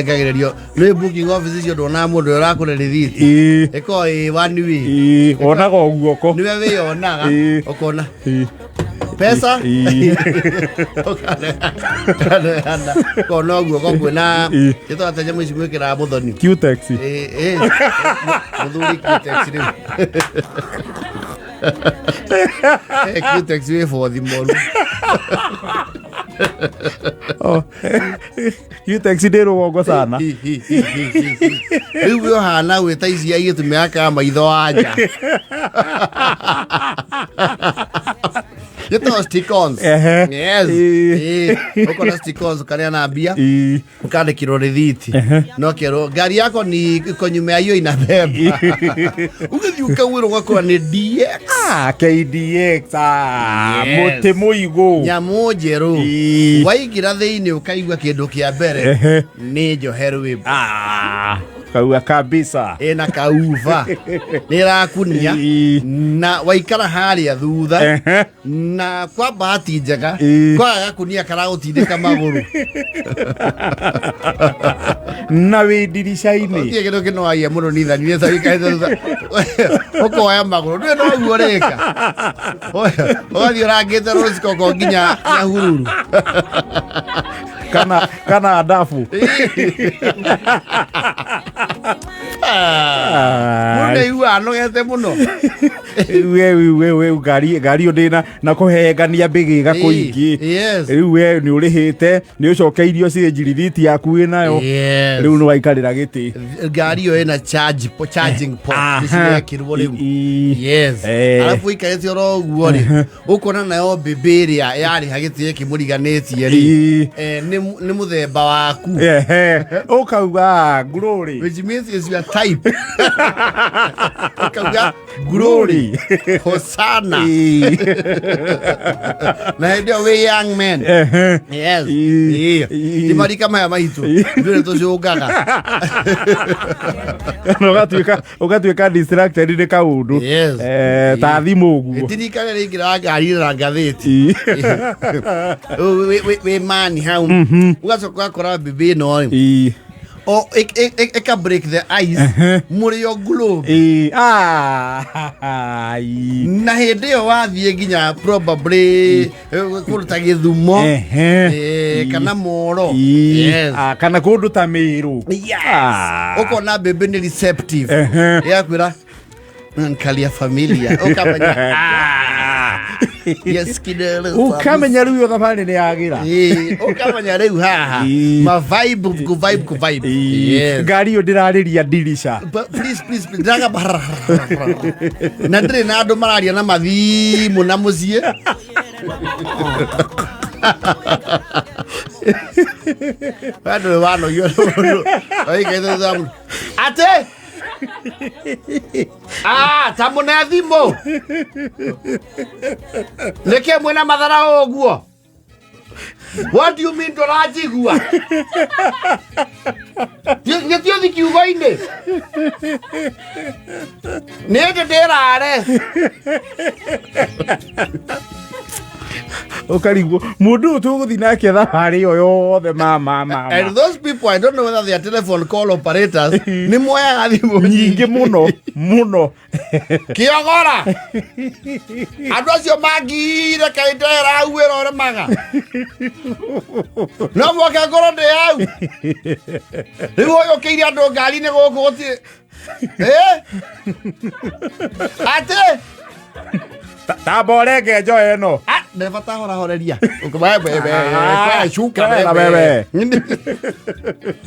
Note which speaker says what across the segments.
Speaker 1: ekagererio no booking office cio ndona mundu urakure rithiti eko wani wi
Speaker 2: onaga guoko
Speaker 1: niwe we onaga okona pesa okana kono guoko kwina kito ataje mwici gwikira muthoni
Speaker 2: Q-Tex
Speaker 1: muthuri Q-Tex ni Q-Tex we for the mall
Speaker 2: Q-Tex ndero wongo sana
Speaker 1: riu hana wita ici aitu miaka maitho anja Yeto stick-ons. Yes. Ukona stick-ons kania na mbia. Ukande kiro rithiti. No kero gari yako ni konyume ayo inabeba. Ugethi ukawiro gwakora ni DX.
Speaker 2: KDX. Mote muigo.
Speaker 1: Nyamo jeru. Waigira thiini ukaigwa kindu kia mbere. Ni njoheru.
Speaker 2: Kaua kabisa
Speaker 1: na kauva nirakunia na waikara haria thutha na kwa bahati njega kwa gakunia karagutindika maguru
Speaker 2: na wi dirisha-ini
Speaker 1: tie kindu kino aia muno ni thani ni thari thutha ukoya maguru ndio no guoreka othi urangite rosiko ko nginya hururu
Speaker 2: kana adafu
Speaker 1: Munde iwa anogete muno
Speaker 2: we gari ondina na kuhengania bigiga kuingi riu we ni urihite ni ucokeirio cinjirithiti yaku nayo riu no waikarira giti
Speaker 1: gari yo ina charging port niciekirwo riu yes alafu ikarete oro guo ri ukona nayo bibiria yari hagiti kimuriganitie ri ni muthemba waku
Speaker 2: ukauga glory
Speaker 1: which means is your type ukauga glory Hosanna na ndio we young man yes ni mari kama ya maitu ndio tucogaga
Speaker 2: no ugatuika distracted ni kaundu ta thimu uguo
Speaker 1: itirikane ringira ngari na ngatheti we man how ugacoka kora bibi no o eka break the ice murio globe na hindi yo wathie nginya probably kuruta githumo kana moro
Speaker 2: kana kundu ta miru
Speaker 1: ukona bebe ni receptive yakwira nkalia familia ukamenya yes kidelo
Speaker 2: ukamenya riu thabari ni yagira
Speaker 1: ukamenya riu haha ma vibe ku vibe yes
Speaker 2: gari yo ndirariria dirisha
Speaker 1: please draga na ndire na andu mararia na mathimu na mucie bado wano yo ai kaitho zamu ate tamune thimo leke mwena mathara oguo what do you mean torajigua tio thikiugo-ini nende ndirare
Speaker 2: ukarigwo mundu tuguthi nake thabari yo yothe mama
Speaker 1: and those people I don't know whether they are telephone call operators ni moya thimu
Speaker 2: nyingi muno
Speaker 1: kiogora andu acio mangire kaitera uwira ore maga no moke ngoro ndi au riu oyo kiiri andu ngari ni guku guti ate
Speaker 2: tabore ngenjo eno
Speaker 1: neva tahorahoreria kwa shuka
Speaker 2: bebe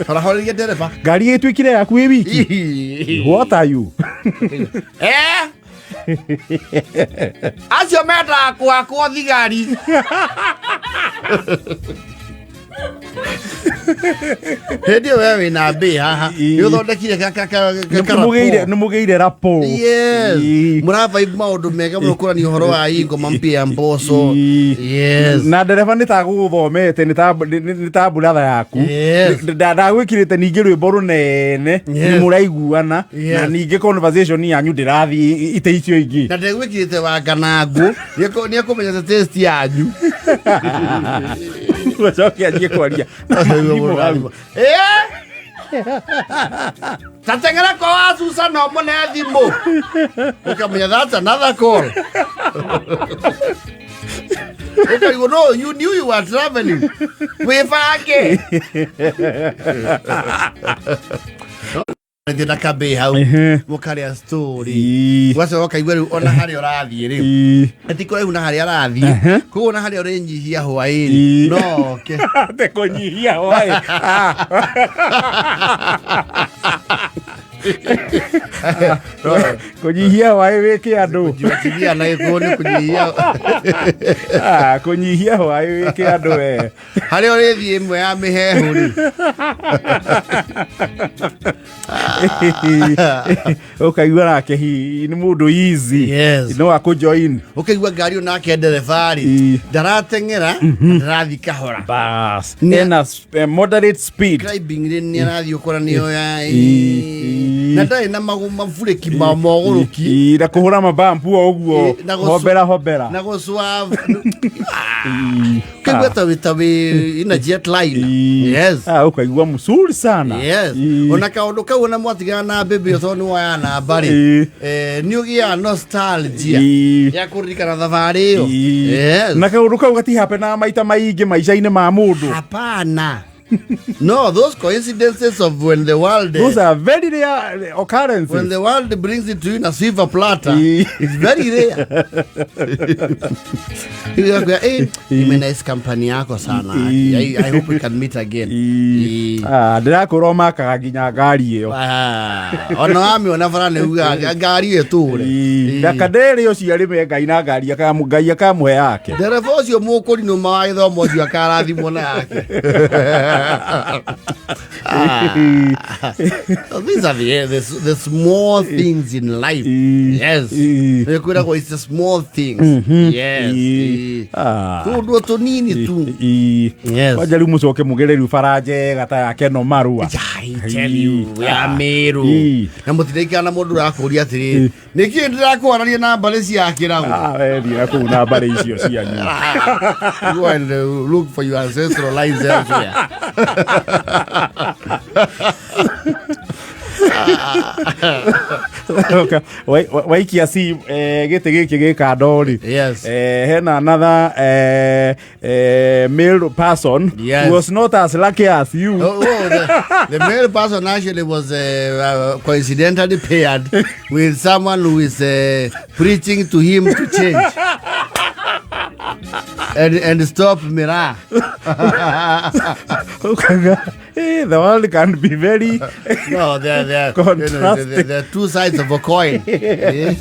Speaker 1: horahoreria ndereba
Speaker 2: ngari itwikire yaku wi wiki what are you
Speaker 1: acio menda kwakwo thigari hindi wewe na mbi haha ni uthondekire
Speaker 2: ni mugeire rapo
Speaker 1: yes mura vibe maundu mega muno kurani uhoro wa ingo mampia mboso yes
Speaker 2: na ndereba ni ta guthomete ni ta buratha yaku ndagwikirite ningi rwimbo runene ni muraiguana na ningi conversation yanyu ndirathi ite icio ingi
Speaker 1: na ndegwikirite wanganangu ni akumenya test yanyu
Speaker 2: wachokia je kwaria
Speaker 1: Tatengera kwa Susan omone thimũ. Ukamenya that's another call. Okay, you know, you knew you were traveling. Wefake. Ndina kabe hau mukaria story wase wakaigwa riu ona hari urathie riu atiko riu na hari arathie kuo na hari urenyihia hwairi no ke te kunyihia hwai
Speaker 2: kunyihia hwai wiki andu
Speaker 1: kunyihia na ikoni kunyihia
Speaker 2: kunyihia hwai wiki andu we
Speaker 1: hari urithie imwe ya mihehu ri
Speaker 2: ukaigua nake ni mundu easy no akujoin
Speaker 1: ukaigua ngari onake nderefari ndaratengera ndarathi kahora
Speaker 2: bas ena moderate speed
Speaker 1: driving ni arathi ukora niyo ya na ndai na mafureki ma moguruki
Speaker 2: na kuhura mabampu oguo hobera
Speaker 1: na guswa kigwa tawi ina jet line
Speaker 2: ukaigua mzuri sana
Speaker 1: ona kaundu kau na mwatigana na bibi thoni wa na bari niugia nostalgia ya kuririkana thabarĩ iyo
Speaker 2: na kaundu kau gatihape na maita maingi maica-ini ma mundu
Speaker 1: hapana. No, those coincidences of when the world...
Speaker 2: Those are very rare occurrences.
Speaker 1: When the world brings it to you in a silver platter, it's very rare. Ime nice company yako sana. I hope we can meet again.
Speaker 2: Ndirakorwo makaga nginya ngari iyo.
Speaker 1: Ona wami onavara neuga ngari iyo ture.
Speaker 2: Ndakadere ucio ari me ngai na ngari akamugai akamwe yake.
Speaker 1: Ndereva ucio mukuri no mawaitho mocio akarathimwo na yake. These are the small things in life. Yes. It's the small things. Yes. Tu tu nini tu. Yes.
Speaker 2: Wajali mucoke mugereri faraje gata yake no marua.
Speaker 1: I tell you, ya meru. Na mutirika na mundu rakuria atiri. Niki ndirakwarania na mbare cia kiragu.
Speaker 2: We ndira ku na mbare icio cianyu.
Speaker 1: You and look for your ancestral lines elsewhere.
Speaker 2: Okay. Waikia si gite giki gikandori.
Speaker 1: Yes.
Speaker 2: Hena another male person who was not as lucky as you.
Speaker 1: The male person actually was coincidentally paired with someone who is preaching to him to change. And stop Mira.
Speaker 2: The world can be very
Speaker 1: they're two sides of a coin.
Speaker 2: In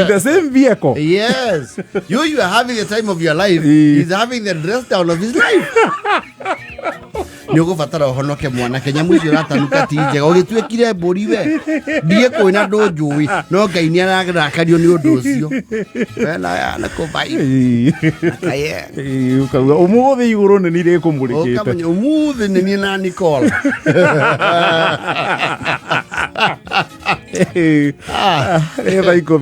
Speaker 2: the same vehicle.
Speaker 1: Yes. You are having the time of your life. He's having the rest down of his life. Nyogo fatara honoke mwana Kenya mwici ratanuka tije ogitwekire mburi we ndie koina ndunjui no Ngai ni aragakario ni undu ucio na ko vai akaye
Speaker 2: ukaga umuthi iguru ni nire kumurikite
Speaker 1: ukamenya umuthi ni na Nicole
Speaker 2: eba iko